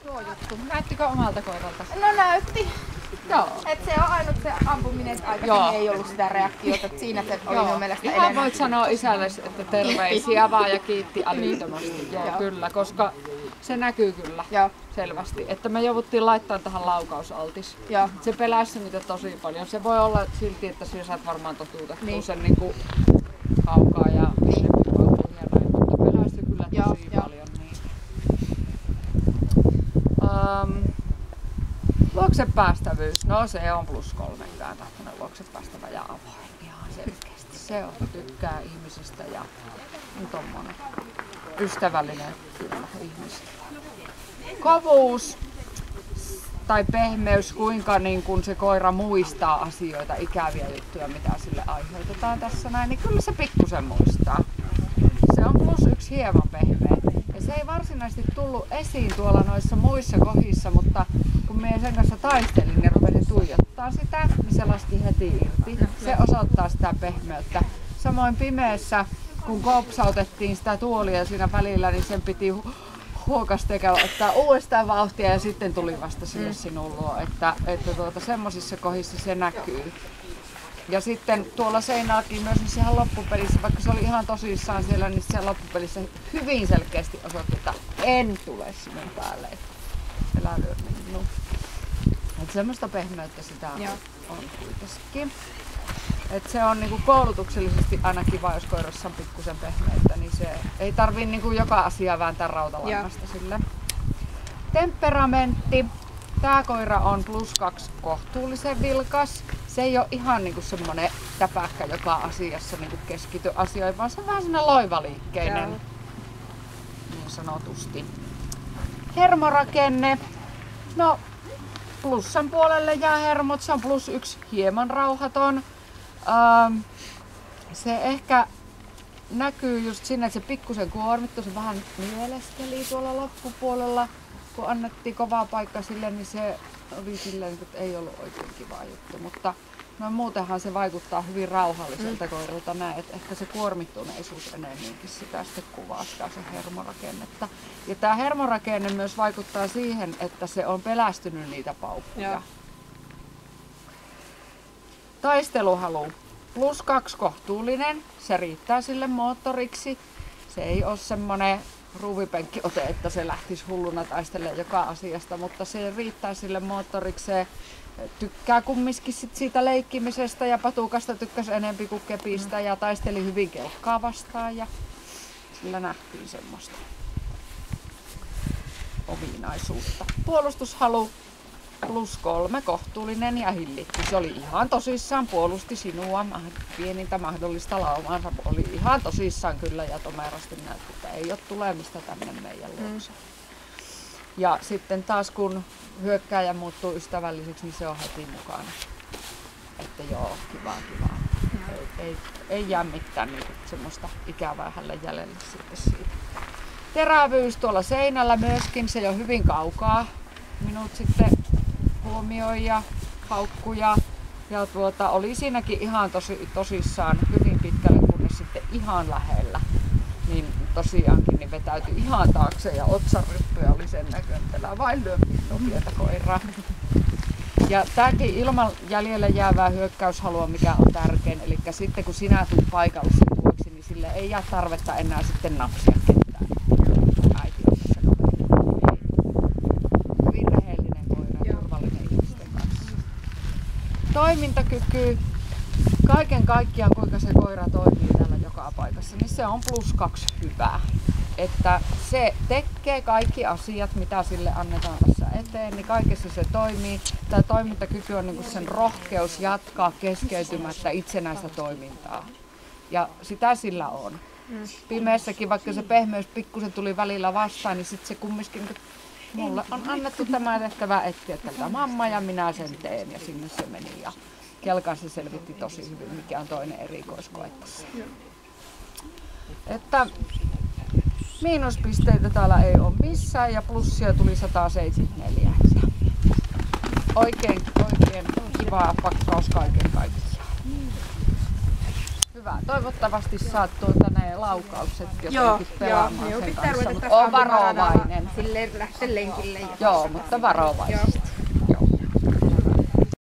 tuo juttu. Näyttikö omalta koiralta? No näytti. Joo. Et se on ainut se ampuminen, että aikaisemmin ei ollut sitä reaktiota. Et siinä se oli mun mielestä Ihan voit sanoa isälle, että terveisiä vaan ja kiitti älyttömästi. Joo, kyllä, koska se näkyy kyllä selvästi. Että me jouduttiin laittaa tähän laukausaltis. Se pelästyi niitä tosi paljon. Se voi olla silti, että sinä saat varmaan totuutettua sen niinku kaukaa ja mutta pelästyi kyllä tosi paljon. Luoksepäästävyys, no se on +3 tämmöinen luoksepäästävä ja avoin ihan selkeästi. Se on, tykkää ihmisistä ja on tommonen ystävällinen kyllä ihmisille. Kovuus tai pehmeys, kuinka niin kun se koira muistaa asioita, ikäviä juttuja, mitä sille aiheutetaan tässä näin, niin kyllä se pikkusen muistaa. Se on +1 hieman pehmeä. Ja se ei varsinaisesti tullut esiin tuolla noissa muissa kohdissa, mutta kun minä sen kanssa taistelin ja rupesin tuijottaa sitä, niin se laski heti irti. Se osoittaa sitä pehmeyttä. Samoin pimeässä, kun kopsautettiin sitä tuolia siinä välillä, niin sen piti huokastekalla ottaa uudestaan vauhtia ja sitten tuli vasta sinne sinun luo. Että semmoisissa kohdissa se näkyy. Ja sitten tuolla seinälläkin myös niin siihen loppupelissä, vaikka se oli ihan tosissaan siellä, niin siellä loppupelissä hyvin selkeästi osoitti, että en tule sinun päälle. Älä lyö minua. Että semmoista pehmeyttä sitä on kuitenkin. Että se on niinku koulutuksellisesti aina kiva, jos koirassa on pikkusen pehmeyttä, niin se ei tarvii niinku joka asia vääntää rautalangasta sille. Temperamentti. Tää koira on +2 kohtuullisen vilkas. Se ei ole ihan niinku semmonen täpäkkä joka asiassa niinku keskity asioihin, vaan se on vähän semmonen loivaliikkeinen niin sanotusti. Hermorakenne. No plussan puolelle jää hermot, se on +1 hieman rauhaton. Se ehkä näkyy just siinä, että se pikkusen kuormittu, se vähän mieleskeli tuolla loppupuolella. Kun annettiin kovaa paikka sille, niin se oli silleen, että ei ollut oikein kiva juttu. Mutta no, muutenhan se vaikuttaa hyvin rauhalliselta koiralta näin, että ehkä se kuormittuneisuus enemmänkin sitä sitten kuvaa sitä se hermorakennetta. Ja tämä hermorakenne myös vaikuttaa siihen, että se on pelästynyt niitä paukkuja. Taisteluhalu. +2 kohtuullinen, se riittää sille moottoriksi. Se ei ole semmonen ruuvipenkkiote, että se lähtisi hulluna taistelemaan joka asiasta, mutta se riittää sille moottoriksi. Se tykkää kumminkin siitä leikkimisestä ja patukasta tykkäsi enempi kuin kepistä ja taisteli hyvin kelkkaa vastaan ja sillä nähtiin semmoista ominaisuutta. Puolustushalu +3 kohtuullinen ja hillitty. Se oli ihan tosissaan, puolusti sinua pienintä mahdollista laumaansa. Oli ihan tosissaan kyllä ja tomerasti näytti, että ei ole tulemista tänne meidän luokse. Ja sitten taas kun hyökkääjä muuttuu ystävälliseksi, niin se on heti mukana. Että joo, kivaa. Ei jää mitään niin semmoista ikävää hälle jäljelle sitten siitä. Terävyys tuolla seinällä myöskin, se on hyvin kaukaa. Minut sitten huomioi ja haukkuja ja oli siinäkin ihan tosissaan hyvin pitkälle, kunnes sitten ihan lähellä. Niin tosiaankin niin vetäytyi ihan taakse ja otsaryppyjä oli sen näköntellä. Vain lyö minua pientä koiraa. Ja tääkin ilman jäljelle jäävää hyökkäyshalua, mikä on tärkein. Eli sitten kun sinä tulet paikalle sen tuoksi, niin sille ei jää tarvetta enää sitten napsia ketään. Äiti on tässä hyvin rehellinen koira, turvallinen ihmisten kanssa. Toimintakyky. Kaiken kaikkiaan kuinka se koira toimii täällä joka paikassa, niin se on +2 hyvä. Että se tekee kaikki asiat, mitä sille annetaan tässä eteen, niin kaikessa se toimii. Tämä toimintakyky on niin kuin sen rohkeus jatkaa keskeytymättä itsenäistä toimintaa. Ja sitä sillä on. Pimeässäkin, vaikka se pehmeys pikkusen tuli välillä vastaan, niin sitten se kumminkin, mulle on annettu tämä tehtävä etsiä tältä mamma ja minä sen teen ja sinne se meni. Ja kelkan se selvitti tosi hyvin, mikä on toinen erikoiskoe tässä. Että miinuspisteitä täällä ei ole missään ja plussia tuli 174. Oikein kiva pakkaus kaiken kaikkiaan. Hyvä. Hyvä. Toivottavasti saat ne laukaukset jotenkin pelaamaan joo, sen pitää kanssa, ruveta mutta taas on varovainen. silleen lähteä lenkille. Joo, mutta varovaisesti.